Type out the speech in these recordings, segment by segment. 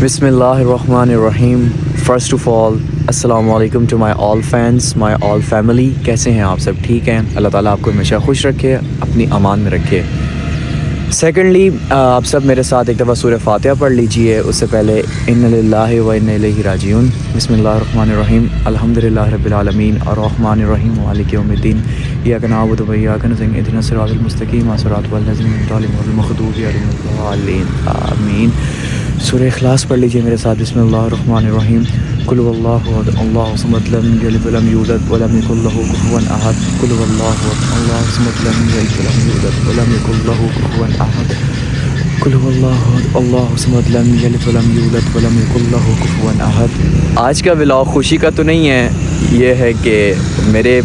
बिस्मिल्लाहिर्रहमानिर्रहीम। First of all अस्सलाम वालेकुम to my all fans, my all family. कैसे हैं आप सब? ठीक हैं? अल्लाह ताला आपको हमेशा खुश रखे, अपनी अमान में रखे। सेकेंडली, आप सब मेरे साथ एक दफ़ा सूरह फातिहा पढ़ लीजिए। उससे पहले इन्ना लिल्लाहि व इन्ना इलैहि राजिऊन। बिस्मिल्लाहिर्रहमानिर्रहीम। अल्हम्दुलिल्लाहि रब्बिल आलमीन अर्रहमानिर्रहीम मालिकि यौमिद्दीन इय्याका नअबुदु व इय्याका नस्तईन इहदिनस सिरातल मुस्तकीम सिरातल लज़ीना अनअमता अलैहिम गैरिल मग़दूबि अलैहिम वलद्दालिन आमीन। सूरह इखलास पढ़ लीजिए मेरे साथ। बिस्मिल्लाहिर्रहमानिर्रहीम। कुल हुवल्लाहु अहद अल्लाहु समद लम यलिद व लम यूलद व लम यकुल लहू कुफुवन अहद। कुल हुवल्लाहु अहद अल्लाहु समद लम यलिद व लम यूलद व लम यकुल लहू कुफुवन अहद। कुल हुवल्लाहु अहद अल्लाहु समद लम यलिद व लम यूलद व लम यकुल लहू कुफुवन अहद। आज का व्लॉग खुशी का तो नहीं है, ये है कि मेरे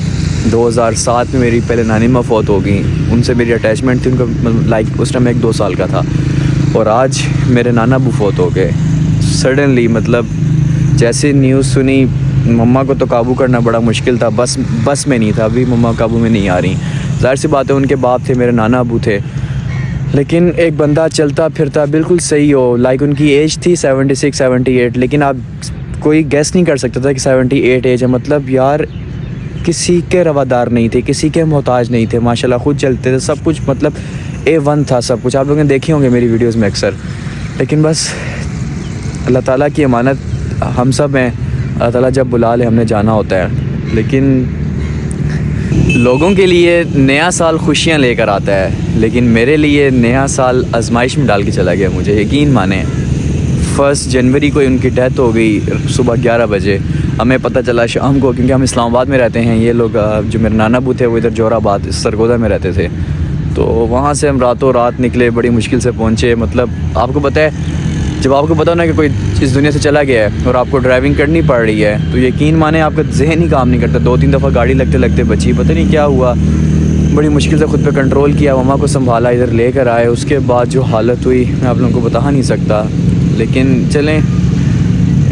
2007 में मेरी पहले नानी माँ फौत हो गई। उनसे मेरी अटैचमेंट थी, उनका लाइक उस टाइम मैं 2 साल का था। और आज मेरे नाना अबू फौत हो गए सडनली। मतलब जैसे न्यूज़ सुनी, मम्मा को तो काबू करना बड़ा मुश्किल था। बस में नहीं था, अभी मम्मा काबू में नहीं आ रही। ज़ाहिर सी बात है, उनके बाप थे, मेरे नाना अबू थे। लेकिन एक बंदा चलता फिरता बिल्कुल सही हो, लाइक उनकी एज थी 76 78, लेकिन आप कोई गेस नहीं कर सकता था कि 78 एज है। मतलब यार किसी के रवादार नहीं थे, किसी के मोहताज नहीं थे, माशाल्लाह खुद चलते थे, सब कुछ मतलब A1 था सब कुछ। आप लोगों ने देखे होंगे मेरी वीडियोस में अक्सर। लेकिन बस अल्लाह ताला की अमानत हम सब हैं। अल्लाह ताला जब बुला ले हमने जाना होता है। लेकिन लोगों के लिए नया साल खुशियां लेकर आता है, लेकिन मेरे लिए नया साल आजमाइश में डाल के चला गया। मुझे यकीन माने, 1 जनवरी को उनकी डेथ हो गई सुबह 11 बजे। हमें पता चला शाम को, क्योंकि हम इस्लामाबाद में रहते हैं। ये लोग जो मेरे नाना अबू थे वो इधर जोराबाद सरगोदा में रहते थे। तो वहाँ से हम रातों रात निकले, बड़ी मुश्किल से पहुँचे। मतलब आपको पता है, जब आपको पता हो ना कि कोई इस दुनिया से चला गया है और आपको ड्राइविंग करनी पड़ रही है, तो यकीन माने आपका जहन ही काम नहीं करता। 2-3 दफ़ा गाड़ी लगते लगते बची, पता नहीं क्या हुआ। बड़ी मुश्किल से ख़ुद पे कंट्रोल किया, मम्मा को संभाला, इधर लेकर आए। उसके बाद जो हालत हुई मैं आप लोगों को बता नहीं सकता। लेकिन चलें,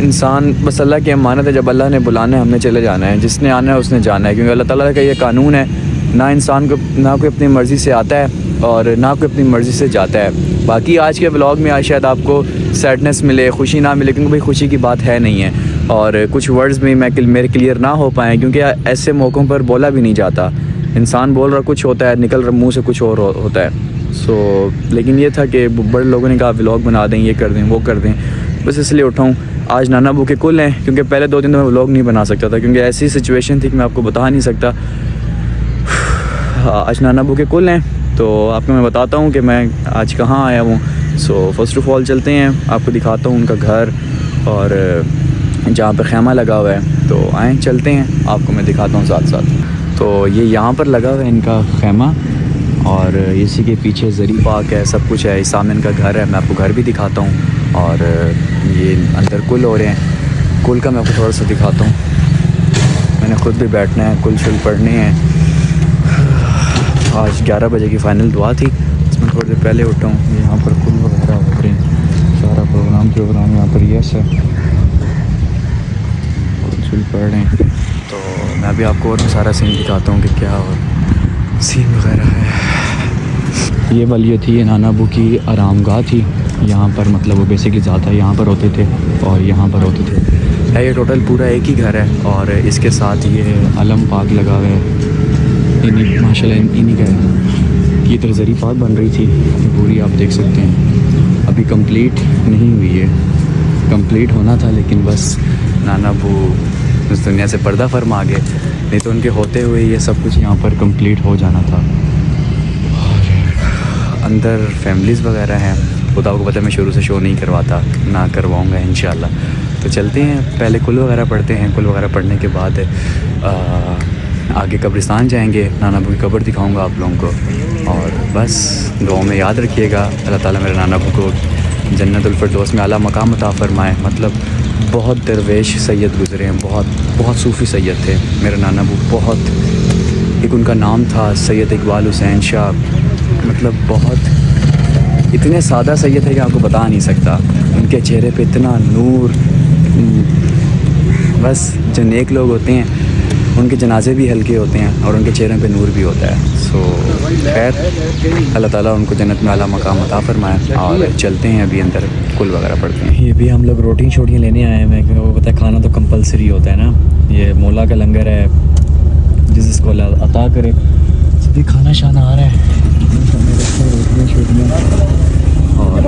इंसान बस अल्लाह की अमानत है। जब अल्लाह ने बुलाना है हमने चले जाना है, जिसने आना है उसने जाना है, क्योंकि अल्लाह ताला का ये कानून है। ना इंसान को ना कोई अपनी मर्ज़ी से आता है और ना कोई अपनी मर्ज़ी से जाता है। बाकी आज के व्लॉग में आज शायद आपको सैडनेस मिले, खुशी ना मिले, क्योंकि भाई खुशी की बात है नहीं है। और कुछ वर्ड्स में मेरे क्लियर ना हो पाएँ, क्योंकि ऐसे मौक़ों पर बोला भी नहीं जाता। इंसान बोल रहा कुछ होता है, निकल रहा मुँह से कुछ और होता है। लेकिन ये था कि बड़े लोगों ने कहा व्लॉग बना दें, ये कर दें, वो कर दें, बस इसलिए उठाऊँ। आज नाना अबू के कुल हैं, क्योंकि पहले 2 दिन में व्लॉग नहीं बना सकता था, क्योंकि ऐसी सिचुएशन थी कि मैं आपको बता नहीं सकता। आज नाना अबू के कुल हैं, तो आपको मैं बताता हूँ कि मैं आज कहाँ आया हूँ। फ़र्स्ट ऑफ़ ऑल चलते हैं, आपको दिखाता हूँ उनका घर और जहाँ पे खैमा लगा हुआ है। तो आएँ चलते हैं, आपको मैं दिखाता हूँ साथ साथ। तो ये यहाँ पर लगा हुआ है इनका खैमा, और इसी के पीछे ज़री पार्क है, सब कुछ है। इस सामने इनका घर है, मैं आपको घर भी दिखाता हूँ। और ये अंदर कुल हो रहे हैं, कुल का मैं आपको थोड़ा सा दिखाता हूँ। मैंने ख़ुद भी बैठना है, कुल शुल पढ़ने हैं। आज 11 बजे की फ़ाइनल दुआ थी, इसमें थोड़ी देर पहले उठा हूँ। यहाँ पर कुल वगैरह हो रहे हैं, सारा प्रोग्राम यहाँ पर यस है, कुल शुल पढ़ रहे हैं। तो मैं अभी आपको और सारा सीन दिखाता हूँ कि क्या और सीन वगैरह है। ये वाली थी ये नाना अबू की आरामगाह थी। यहाँ पर मतलब वो बेसिकली ज़्यादा यहाँ पर होते थे और यहाँ पर होते थे। ये टोटल पूरा एक ही घर है, और इसके साथ ये अलम पार्क लगा हुआ है। इन्हीं माशाल्लाह इन्हीं का है। ये इधर ज़री पार्क बन रही थी पूरी, आप देख सकते हैं। अभी कंप्लीट नहीं हुई है, कंप्लीट होना था, लेकिन बस नाना अबू इस दुनिया से पर्दा फरमा गए, नहीं तो उनके होते हुए ये सब कुछ यहाँ पर कंप्लीट हो जाना था। और अंदर फैमिलीज़ वगैरह हैं, वो तो आपको पता है मैं शुरू से शो नहीं करवाता, ना करवाऊँगा इंशाल्लाह। तो चलते हैं, पहले कुल वगैरह पढ़ते हैं। कुल वगैरह पढ़ने के बाद आगे कब्रिस्तान जाएंगे, नाना अबू की कब्र दिखाऊंगा आप लोगों को। और बस दुआ में याद रखिएगा, अल्लाह ताला मेरे नाना अबू को जन्नतुल फिरदौस में आला मकाम अता फरमाए। मतलब बहुत दरवेश सैयद गुज़रे हैं, बहुत सूफ़ी सैयद थे मेरे नाना अबू। बहुत, एक उनका नाम था सैयद इकबाल हुसैन शाह। मतलब बहुत इतने सादा सैयद थे कि आपको बता नहीं सकता। उनके चेहरे पे इतना नूर। बस जो नेक लोग होते हैं उनके जनाजे भी हल्के होते हैं और उनके चेहरे पे नूर भी होता है। सो खैर अल्लाह ताला उनको जन्नत में आला मकाम अता फरमाए। और चलते हैं अभी अंदर, कुल वगैरह पढ़ते हैं। ये भी हम लोग रोटी शोटियाँ लेने आए हैं, क्योंकि वो पता है खाना तो कंपलसरी होता है ना। ये मौला का लंगर है, जिसको अल्लाह अता करे। सभी खाना शाना आ रहा है, रोटियाँ शोटियाँ। और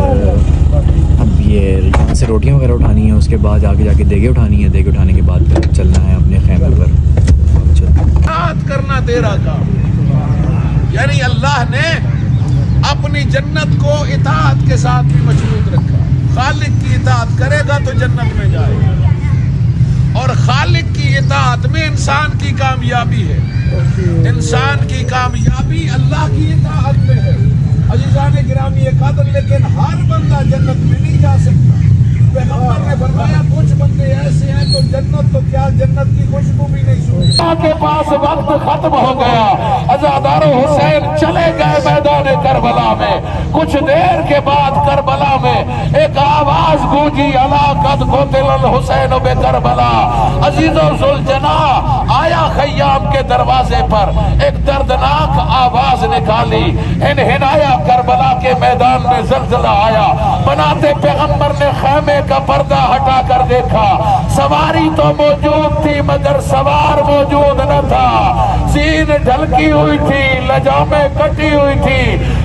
अब ये यहाँ से रोटियाँ वगैरह उठानी है, उसके बाद आगे जाके देगे उठानी है। देगे उठाने के बाद फिर चलना है अपने खैमे पर। इताअत करना तेरा काम, यानी अल्लाह ने अपनी जन्नत को इताअत के साथ भी मशरूत रखा। खालिक की इताअत करेगा तो जन्नत में जाएगा, और खालिक की इताअत में इंसान की कामयाबी है। इंसान की कामयाबी अल्लाह की इताअत में है। अज़ीज़ान गिरामी कदर, लेकिन हर बंदा जन्नत में नहीं जा सकता। पैगंबर ने फरमाया कुछ बंदे ऐसे हैं तो जन्नत तो क्या, जन्नत की खुशबू भी नहीं सुनी। के पास वक्त खत्म हो गया, अज़ादारो हुसैन चले गए मैदान करबला में। कुछ देर के बाद करबला में एक आवाज गूंजी, अला कद क़ुतिल हुसैन बे करबला। अजीज़ो ज़ुलजना आया खय्याम के दरवाजे पर, एक दर्दनाक आवाज निकाली, हिनहिनाया करबला के मैदान में ज़लज़ला आया। बनाते पैगंबर ने खैमे का पर्दा हटा कर देखा, सवारी तो मौजूद थी मगर सवार मौजूद न था। सीन ढलकी हुई थी, लजामे कटी हुई थी,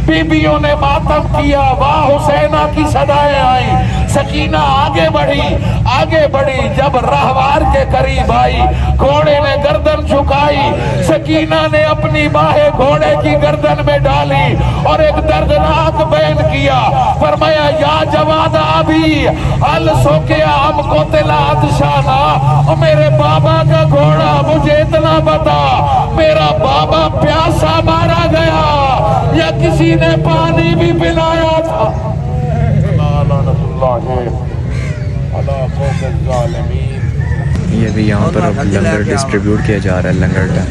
बीबियों ने मातम किया, वाह हुसैना की सदाएं आई। सकीना आगे बढ़ी, जब राहवार के करीब आई, घोड़े ने गर्दन झुकाई। सकीना ने अपनी बाहें घोड़े की गर्दन में डाली और एक दर्दनाक बयान किया, फरमाया या जवादा अभी अल सोकिया हमको तिलात शाना। और मेरे बाबा का घोड़ा, मुझे इतना बता, मेरा बाबा प्यासा मारा गया या किसी ने पानी भी पिलाया था? ये भी यहाँ पर अब लंगर डिस्ट्रीब्यूट किया जा रहा है, लंगर का।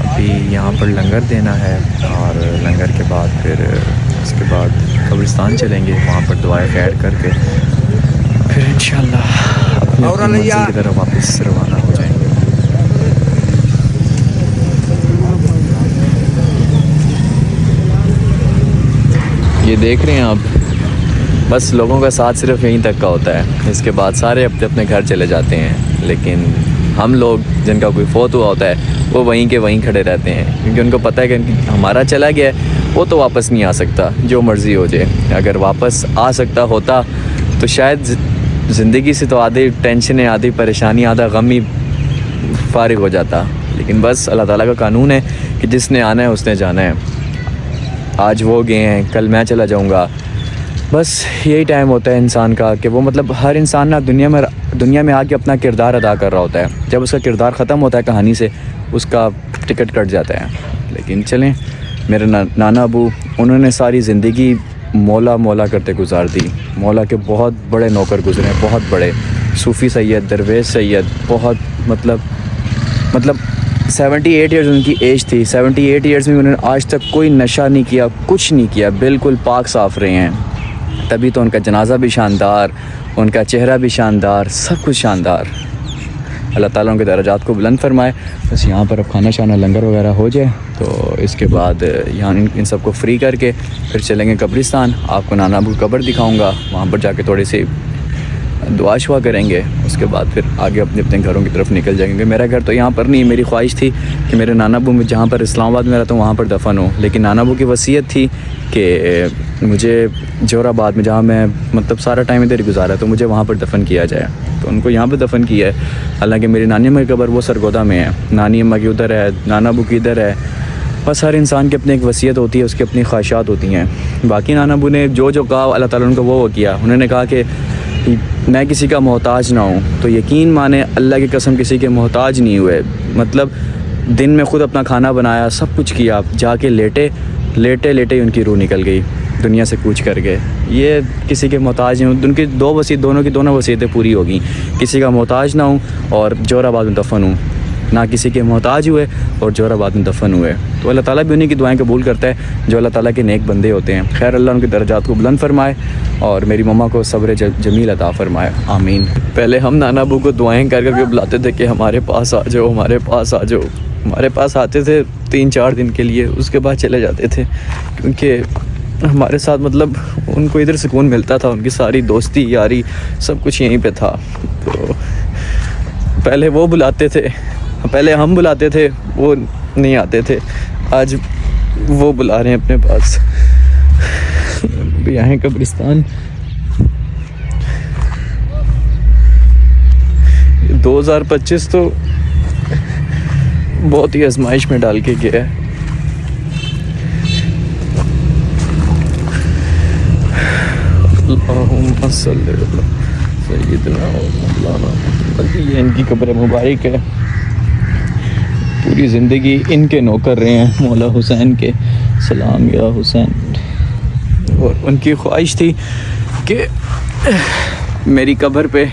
अभी यहाँ पर लंगर देना है और लंगर के बाद फिर उसके बाद कब्रिस्तान चलेंगे, वहाँ पर दुआएं खैर करके फिर इंशाल्लाह अपनी मंजिल की तरफ वापस रवाना हो जाएंगे। ये देख रहे हैं आप, बस लोगों का साथ सिर्फ यहीं तक का होता है, इसके बाद सारे अपने अपने घर चले जाते हैं। लेकिन हम लोग जिनका कोई फौत हुआ होता है वो वहीं के वहीं खड़े रहते हैं, क्योंकि उनको पता है कि हमारा चला गया है वो तो वापस नहीं आ सकता, जो मर्ज़ी हो जाए। अगर वापस आ सकता होता तो शायद ज़िंदगी से तो आधी टेंशनें, आधी परेशानी, आधा गम ही फारिग हो जाता। लेकिन बस अल्लाह ताला का कानून है कि जिसने आना है उसने जाना है। आज वो गए हैं, कल मैं चला जाऊंगा। बस यही टाइम होता है इंसान का कि वो मतलब हर इंसान ना दुनिया में आके अपना किरदार अदा कर रहा होता है। जब उसका किरदार ख़त्म होता है कहानी से, उसका टिकट कट जाता है। लेकिन चलें, मेरे नाना अबू, उन्होंने सारी ज़िंदगी मौला करते गुजार दी। मौला के बहुत बड़े नौकर गुजरे, बहुत बड़े सूफ़ी सैयद, दरवेश सैयद, बहुत मतलब 78 ईयर्स उनकी एज थी। 78 ईयर्स में उन्होंने आज तक कोई नशा नहीं किया, कुछ नहीं किया, बिल्कुल पाक साफ़ रहे हैं। तभी तो उनका जनाजा भी शानदार, उनका चेहरा भी शानदार, सब कुछ शानदार। अल्लाह ताला उनके दर्जात को बुलंद फरमाए। बस यहाँ पर अब खाना शाना लंगर वगैरह हो जाए तो इसके बाद यहाँ इन सबको फ्री करके फिर चलेंगे कब्रिस्तान। आपको नाना अबू की कब्र दिखाऊँगा, वहाँ पर जाके थोड़ी सी दुआ शुआ करेंगे। उसके बाद फिर आगे अपने अपने घरों की तरफ निकल जाएंगे। मेरा घर तो यहाँ पर नहीं, मेरी ख्वाहिश थी कि मेरे नाना अबू जहाँ पर इस्लामाबाद में रहता हूँ वहाँ पर दफन हो, लेकिन नाना अबू की वसीयत थी कि मुझे जोराबाद में, जहाँ मैं मतलब सारा टाइम इधर ही गुजारा, तो मुझे वहाँ पर दफन किया जाए। तो उनको यहाँ पर दफन किया है। हालांकि मेरी नानी अम्मा की कब्र वो सरगोदा में है, नानी अम्मा की उधर है, नाना अबू की इधर है। बस हर इंसान की अपनी एक वसीयत होती है, उसकी अपनी ख्वाहिशात होती हैं। बाकी नाना अबू ने जो कहा अल्लाह ताला उनको वो किया। उन्होंने कहा कि मैं किसी का मोहताज ना हूँ, तो यकीन माने अल्लाह की कसम किसी के मोहताज नहीं हुए। मतलब दिन में ख़ुद अपना खाना बनाया, सब कुछ किया, जाके लेटे उनकी रूह निकल गई, दुनिया से कूच कर गए। ये किसी के मोहताज नहीं हूँ। उनकी दोनों वसीयतें पूरी होगी, किसी का मोहताज ना हूँ और जोराबाद में दफन हूँ। ना किसी के मोहताज हुए और जोराबाद में दफन हुए। तो अल्लाह ताला भी उन्हीं की दुआएं कबूल करता है जो अल्लाह ताला के नेक बंदे होते हैं। खैर अल्लाह उनके दर्जात को बुलंद फरमाए और मेरी मम्मा को सब्र जमील अता फरमाए, आमीन। पहले हम नाना अबू को दुआएं कर करके बुलाते थे कि हमारे पास आ जाओ, हमारे पास आ जाओ। हमारे पास आते थे 3-4 दिन के लिए, उसके बाद चले जाते थे, क्योंकि हमारे साथ मतलब उनको इधर सुकून मिलता था। उनकी सारी दोस्ती यारी सब कुछ यहीं पे था। तो पहले वो बुलाते थे, पहले हम बुलाते थे, वो नहीं आते थे। आज वो बुला रहे हैं अपने पास। यहाँ कब्रिस्तान 2025 तो बहुत ही आजमाइश में डाल के गया है। ये इनकी कब्र मुबारक है। पूरी ज़िंदगी इनके नौकर रहे हैं मौला हुसैन के, सलाम या हुसैन। और उनकी ख्वाहिश थी कि मेरी कब्र पे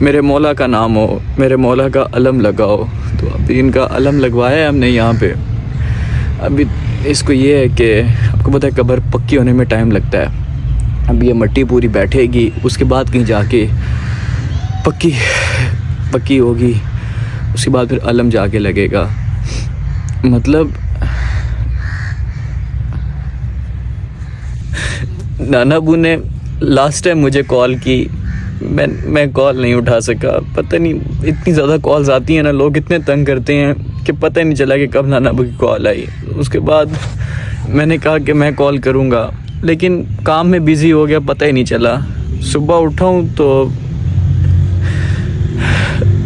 मेरे मौला का नाम हो, मेरे मौला का अलम लगाओ। तो अभी इनका अलम लगवाया है हमने यहाँ पे। अभी इसको ये है कि आपको पता है कब्र पक्की होने में टाइम लगता है। अभी ये मट्टी पूरी बैठेगी, उसके बाद कहीं जाके पक्की होगी, उसके बाद फिर अलम जाके लगेगा। मतलब नाना अबू ने लास्ट टाइम मुझे कॉल की, मैं कॉल नहीं उठा सका। पता नहीं इतनी ज़्यादा कॉल्स आती हैं ना, लोग इतने तंग करते हैं कि पता ही नहीं चला कि कब नाना अबू की कॉल आई। उसके बाद मैंने कहा कि मैं कॉल करूँगा, लेकिन काम में बिज़ी हो गया, पता ही नहीं चला। सुबह उठाऊँ तो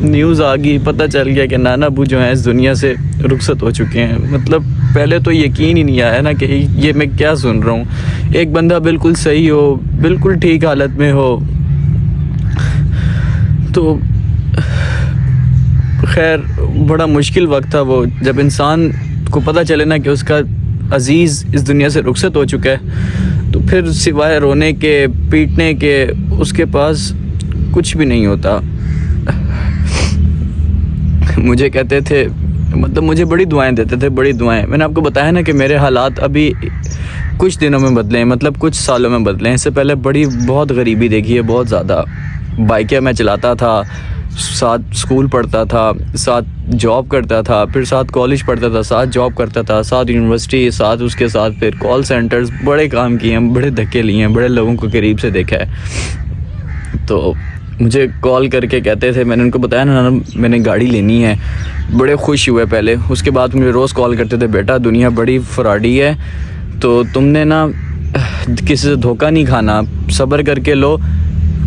न्यूज़ आ गई, पता चल गया कि नाना अबू जो हैं इस दुनिया से रुखसत हो चुके हैं। मतलब पहले तो यकीन ही नहीं आया ना कि ये मैं क्या सुन रहा हूँ। एक बंदा बिल्कुल सही हो, बिल्कुल ठीक हालत में हो, तो खैर बड़ा मुश्किल वक्त था वो, जब इंसान को पता चले ना कि उसका अज़ीज़ इस दुनिया से रुखसत हो चुका है। तो फिर सिवाय रोने के, पीटने के, उसके पास कुछ भी नहीं होता। मुझे कहते थे, मतलब मुझे बड़ी दुआएं देते थे, बड़ी दुआएं। मैंने आपको बताया ना कि मेरे हालात अभी कुछ दिनों में बदले हैं, मतलब कुछ सालों में बदले हैं। इससे पहले बहुत गरीबी देखी है, बहुत ज़्यादा। बाइकें मैं चलाता था, साथ स्कूल पढ़ता था, साथ जॉब करता था, फिर साथ कॉलेज पढ़ता था, साथ जॉब करता था, साथ यूनिवर्सिटी, साथ उसके साथ फिर कॉल सेंटर्स, बड़े काम किए हैं, बड़े धक्के लिए हैं, बड़े लोगों को करीब से देखा है। तो मुझे कॉल करके कहते थे, मैंने उनको बताया ना मैंने गाड़ी लेनी है, बड़े खुश हुए पहले। उसके बाद मुझे रोज़ कॉल करते थे, बेटा दुनिया बड़ी फ्रॉडी है, तो तुमने ना किसी से धोखा नहीं खाना, सब्र करके लो,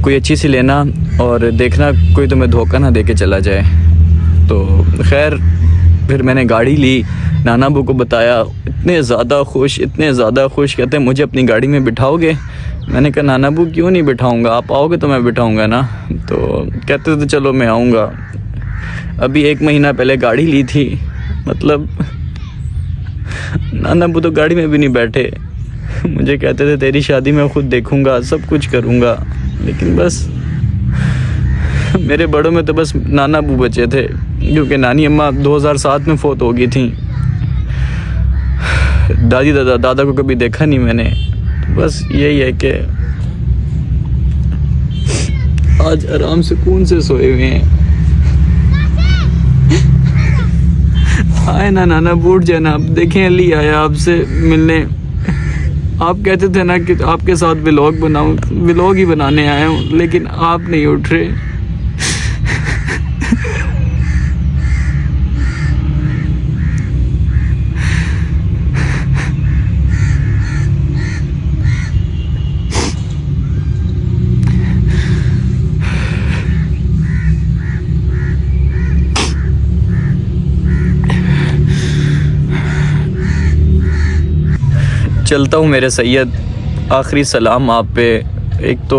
कोई अच्छी सी लेना और देखना कोई तुम्हें धोखा ना दे के चला जाए। तो खैर फिर मैंने गाड़ी ली, नाना अबू को बताया, इतने ज़्यादा खुश, कहते हैं मुझे अपनी गाड़ी में बिठाओगे? मैंने कहा नाना अबू क्यों नहीं बिठाऊंगा, आप आओगे तो मैं बिठाऊंगा ना। तो कहते थे चलो मैं आऊँगा। अभी 1 महीना पहले गाड़ी ली थी, मतलब नाना अबू तो गाड़ी में भी नहीं बैठे। मुझे कहते थे तेरी शादी मैं खुद देखूंगा, सब कुछ करूंगा, लेकिन बस मेरे बड़ों में तो बस नाना अबू बचे थे, क्योंकि नानी अम्मा 2007 में फौत हो गई थी। दादा को कभी देखा नहीं मैंने। तो बस यही है कि आज आराम सुकून से सोए हुए हैं। आए ना नाना, बूढ़ जाना, आप देखें अली आया आपसे मिलने। आप कहते थे ना कि आपके साथ व्लॉग बनाऊं, व्लॉग ही बनाने आया हूँ, लेकिन आप नहीं उठ रहे। चलता हूँ मेरे सैयद, आखिरी सलाम आप पे। एक तो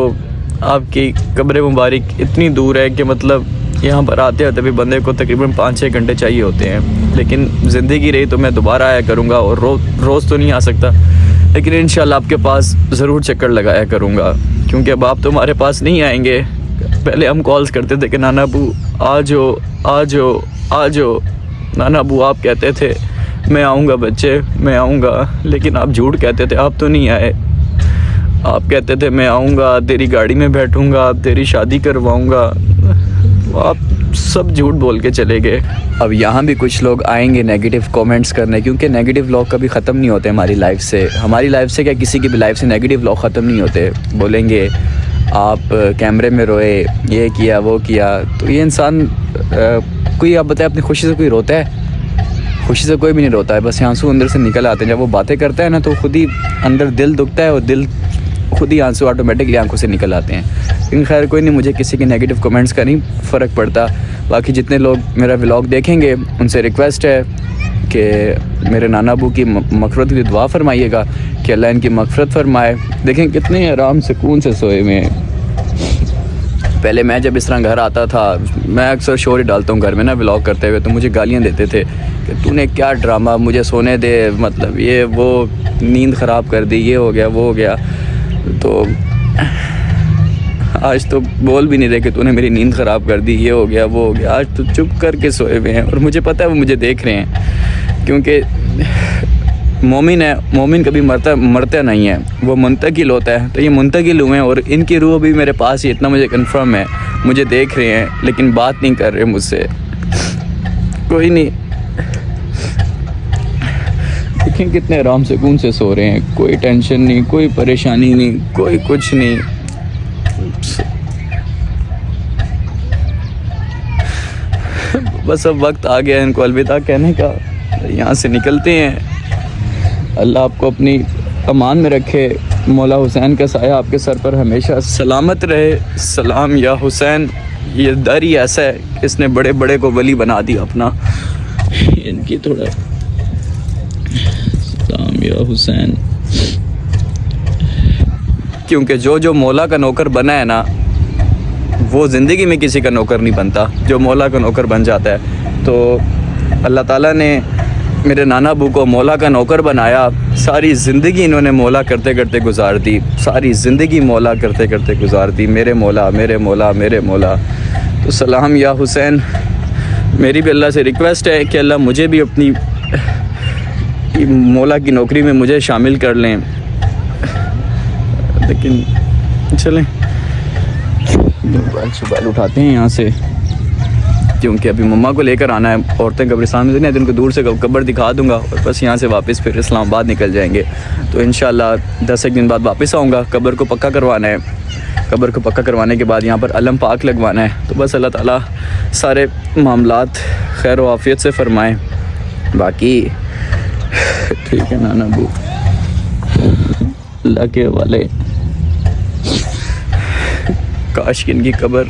आपकी कब्र मुबारक इतनी दूर है कि मतलब यहाँ पर आते आते भी बंदे को तकरीबन 5-6 घंटे चाहिए होते हैं, लेकिन ज़िंदगी रही तो मैं दोबारा आया करूँगा। और रोज़ तो नहीं आ सकता, लेकिन इंशाल्लाह आपके पास ज़रूर चक्कर लगाया करूँगा, क्योंकि अब आप तो हमारे पास नहीं आएंगे। पहले हम कॉल्स करते थे कि नाना अबू आ जाओ आ जाओ। नाना अबू आप कहते थे मैं आऊँगा बच्चे, मैं आऊँगा, लेकिन आप झूठ कहते थे, आप तो नहीं आए। आप कहते थे मैं आऊँगा, तेरी गाड़ी में बैठूँगा, तेरी शादी करवाऊँगा, आप सब झूठ बोल के चले गए। अब यहाँ भी कुछ लोग आएंगे नेगेटिव कमेंट्स करने, क्योंकि नेगेटिव लोग कभी ख़त्म नहीं होते हमारी लाइफ से। हमारी लाइफ से क्या, किसी की भी लाइफ से नेगेटिव लोग ख़त्म नहीं होते। बोलेंगे आप कैमरे में रोए, ये किया वो किया। तो ये इंसान कोई, आप बताए अपनी खुशी से कोई रोता है? खुशी से कोई भी नहीं रोता है, बस आंसू अंदर से निकल आते हैं। जब वो बातें करता है ना तो खुद ही अंदर दिल दुखता है और दिल खुद ही आंसू ऑटोमेटिकली आंखों से निकल आते हैं। लेकिन खैर कोई नहीं, मुझे किसी के नेगेटिव कमेंट्स का नहीं फ़र्क पड़ता। बाकी जितने लोग मेरा व्लॉग देखेंगे उनसे रिक्वेस्ट है कि मेरे नाना अबू की मग़फ़िरत की दुआ फरमाइएगा कि अल्लाह इनकी मग़फ़िरत फरमाए। देखें कितने आराम सुकून से सोए हुए हैं। पहले मैं जब इस तरह घर आता था, मैं अक्सर शोर ही डालता हूँ घर में ना व्लॉग करते हुए, तो मुझे गालियाँ देते थे कि तूने क्या ड्रामा, मुझे सोने दे, मतलब ये वो, नींद ख़राब कर दी, ये हो गया वो हो गया। तो आज तो बोल भी नहीं रहे कि तूने मेरी नींद ख़राब कर दी, ये हो गया वो हो गया। आज तो चुप करके सोए हुए हैं और मुझे पता है वो मुझे देख रहे हैं, क्योंकि मोमिन है, मोमिन कभी मरता नहीं है, वो मुंतकिल होता है। तो ये मुंतकिल हुए हैं और इनकी रूह भी मेरे पास ही, इतना मुझे कंफर्म है। मुझे देख रहे हैं लेकिन बात नहीं कर रहे मुझसे। कोई नहीं, देखें कितने आराम सुकून से सो रहे हैं, कोई टेंशन नहीं, कोई परेशानी नहीं, कोई कुछ नहीं। बस अब वक्त आ गया इनको अलविदा कहने का, यहाँ से निकलते हैं। अल्लाह आपको अपनी अमान में रखे, मौला हुसैन का साया आपके सर पर हमेशा सलामत रहे। सलाम या हुसैन, ये दर ही ऐसा है, इसने बड़े बड़े को वली बना दिया अपना। इनकी थोड़ा सलाम या हुसैन, क्योंकि जो मौला का नौकर बना है ना, वो ज़िंदगी में किसी का नौकर नहीं बनता। जो मौला का नौकर बन जाता है, तो अल्लाह ताला ने मेरे नाना अबू को मौला का नौकर बनाया। सारी ज़िंदगी इन्होंने मौला करते करते गुजार दी, सारी ज़िंदगी मौला करते करते गुजार दी। मेरे मौला मेरे मौला मेरे मौला। तो सलाम या हुसैन। मेरी भी अल्लाह से रिक्वेस्ट है कि अल्लाह मुझे भी अपनी मौला की नौकरी में मुझे शामिल कर लें। लेकिन चलें, मोबाइल उठाते हैं यहाँ से, क्योंकि अभी मम्मा को लेकर आना है। औरतें कब्रिस्तान में नहीं, तो उनको दूर से कब्र दिखा दूंगा और बस यहाँ से वापस फिर इस्लामाबाद निकल जाएंगे। तो इंशाल्लाह 10 एक दिन बाद वापस आऊँगा। कब्र को पक्का करवाना है, कब्र को पक्का करवाने के बाद यहाँ पर अलम पाक लगवाना है। तो बस अल्लाह ताला सारे मामलात खैर व आफियत से फ़रमाएँ। बाकी ठीक है नाना अबू, अल्लाह के हवाले। काश कि इनकी कब्र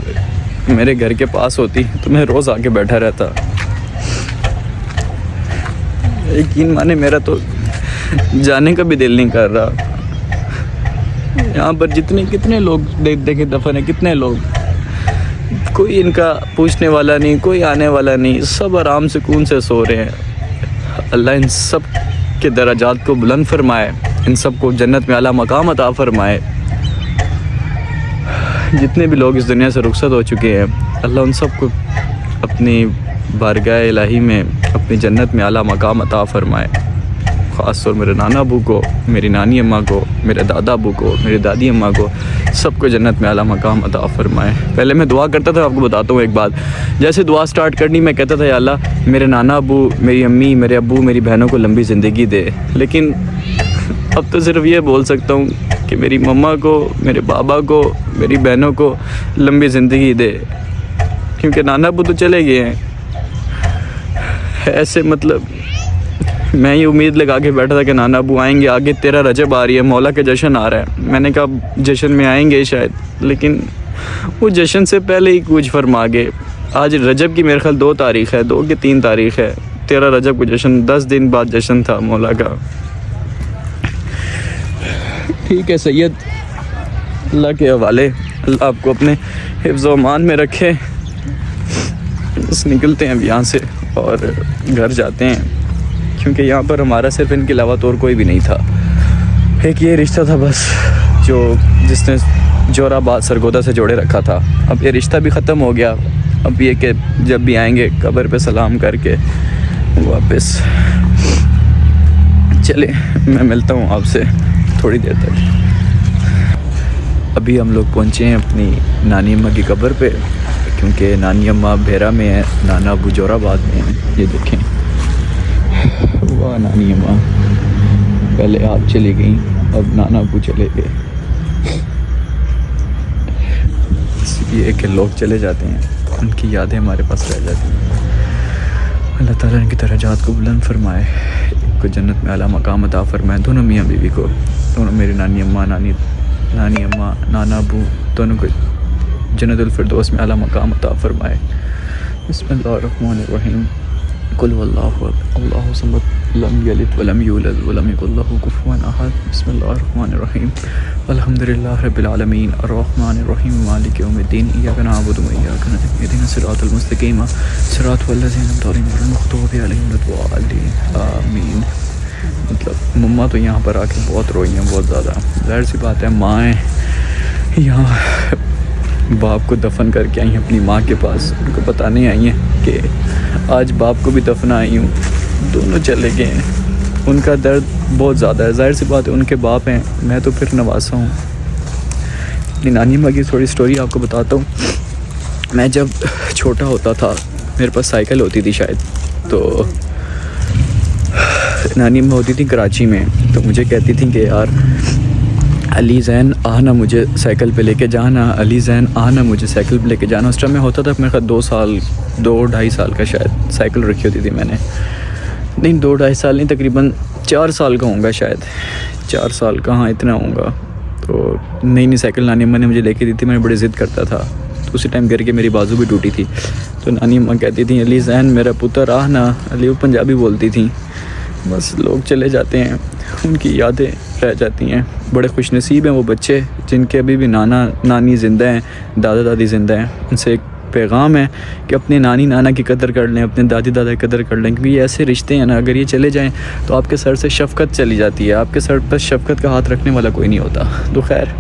मेरे घर के पास होती तो मैं रोज़ आके बैठा रहता। यकीन माने मेरा तो जाने का भी दिल नहीं कर रहा। यहाँ पर कितने लोग देखे दफन है, कितने लोग, कोई इनका पूछने वाला नहीं, कोई आने वाला नहीं, सब आराम सुकून से सो रहे हैं। अल्लाह इन सब के दराजात को बुलंद फरमाए, इन सब को जन्नत में आला मकाम अता फरमाए। जितने भी लोग इस दुनिया से रुखसत हो चुके हैं, अल्लाह उन सब को अपनी बारगाह इलाही में, अपनी जन्नत में आला मकाम अता फरमाए। ख़ास तौर मेरे नाना अबू को, मेरी नानी अम्मा को, मेरे दादा अबू को, मेरी दादी अम्मा को, सबको जन्नत में आला मकाम अता फरमाए। पहले मैं दुआ करता था, आपको बताता हूँ एक बात। जैसे दुआ स्टार्ट करनी, मैं कहता था या अल्लाह मेरे नाना अबू, मेरी अम्मी, मेरे अबू, मेरी बहनों को लंबी ज़िंदगी दे। लेकिन अब तो सिर्फ ये बोल सकता हूँ कि मेरी मम्मा को, मेरे बाबा को, मेरी बहनों को लंबी ज़िंदगी दे, क्योंकि नाना अबू तो चले गए हैं। ऐसे मतलब मैं ये उम्मीद लगा के बैठा था कि नाना अबू आएंगे, आगे 13 रजब आ रही है, मौला का जश्न आ रहा है। मैंने कहा जश्न में आएंगे शायद, लेकिन वो जश्न से पहले ही कुछ फरमा गए। आज रजब की मेरे ख्याल 2 तारीख़ है, 2 की 3 तारीख़ है, 13 रजब को जश्न, 10 दिन बाद जश्न था मौला का। ठीक है सैयद, अल्लाह के हवाले, अल्लाह आपको अपने हिफ्ज़ व अमान में रखे। बस निकलते हैं अब यहाँ से और घर जाते हैं, क्योंकि यहाँ पर हमारा सिर्फ इनके अलावा तो और कोई भी नहीं था। एक ये रिश्ता था बस, जिसने जोराबाद सरगोदा से जोड़े रखा था। अब ये रिश्ता भी ख़त्म हो गया। अब ये कि जब भी आएंगे कब्र पे सलाम करके वापस चले। मैं मिलता हूँ आपसे थोड़ी देर तक। अभी हम लोग पहुँचे हैं अपनी नानी अम्मा की कब्र पे, क्योंकि नानी अम्मा भेरा में है, नाना अबू जोराबाद में है। ये देखें, वाह नानी अम्मा पहले आप चली गई, अब नाना अबू चले गए। ये कि लोग चले जाते हैं, उनकी यादें हमारे पास रह जाती हैं। अल्लाह ताला इनकी दर्जात को बुलंद फरमाए, इनको जन्नत में आला मकाम अता फरमाए। दोनों मियाँ बीवी को, दोनों मेरी नानी अम्मा नाना अबू दोनों को जन्नतुल फिरदौस में आला मकाम अता फरमाए। बिस्मिल्लाहिर्रहमानिर्रहीम। कुल वल्लाहु अल्लाहु समद लम यलिद वलम यूलद वलम यकुल लहू कुफुवन अहद। बिस्मिल्लाहिर्रहमानिर्रहीम। अल्हम्दुलिल्लाहि रब्बिल आलमीन अर्रहमानिर्रहीम मालिकि यौमिद्दीन इय्याका नअबुदु व इय्याका नस्तईन इहदिनस सिरातल मुस्तकीम सिरातल लज़ीना अनअमता अलैहिम गैरिल मग़दूबि अलैहिम वलद्दालीन आमीन। मतलब मम्मा तो यहाँ पर आके बहुत रोई हैं, बहुत ज़्यादा। ज़ाहिर सी बात है, माँ यहाँ बाप को दफन करके आई हैं अपनी माँ के पास, उनको बताने आई हैं कि आज बाप को भी दफना आई हूँ, दोनों चले गए हैं। उनका दर्द बहुत ज़्यादा है, ज़ाहिर सी बात है, उनके बाप हैं, मैं तो फिर नवासा हूँ। अपनी नानी माँ की थोड़ी स्टोरी आपको बताता हूँ। मैं जब छोटा होता था, मेरे पास साइकिल होती थी शायद, तो नानी माँ होती थी कराची में, तो मुझे कहती थी कि यार अली ज़ैन आना मुझे साइकिल पे लेके जाना, अली ज़ैन आना मुझे साइकिल पे लेके जाना। उस टाइम में होता था मेरे ख्याल 2-2.5 साल का शायद साइकिल रखी होती थी मैंने। नहीं 2-2.5 साल नहीं, तकरीबन 4 साल का होऊंगा शायद, 4 साल का, हाँ इतना होऊंगा। तो नई साइकिल नानी अम्मा ने मुझे लेके दी थी, मैं बड़ी ज़िद करता था, तो उसी टाइम गिर के मेरी बाजू भी टूटी थी। तो नानी अम्मा कहती थी अली ज़ैन मेरा पुत्र आना, अली वो पंजाबी बोलती थी। बस लोग चले जाते हैं, उनकी यादें रह जाती हैं। बड़े खुशनसीब हैं वो बच्चे जिनके अभी भी नाना नानी ज़िंदा हैं, दादा दादी ज़िंदा हैं। उनसे एक पैगाम है कि अपने नानी नाना की कदर कर लें, अपने दादी दादा की कदर कर लें, क्योंकि ये ऐसे रिश्ते हैं ना, अगर ये चले जाएं तो आपके सर से शफ़क़त चली जाती है, आपके सर पर शफ़क़त का हाथ रखने वाला कोई नहीं होता। तो खैर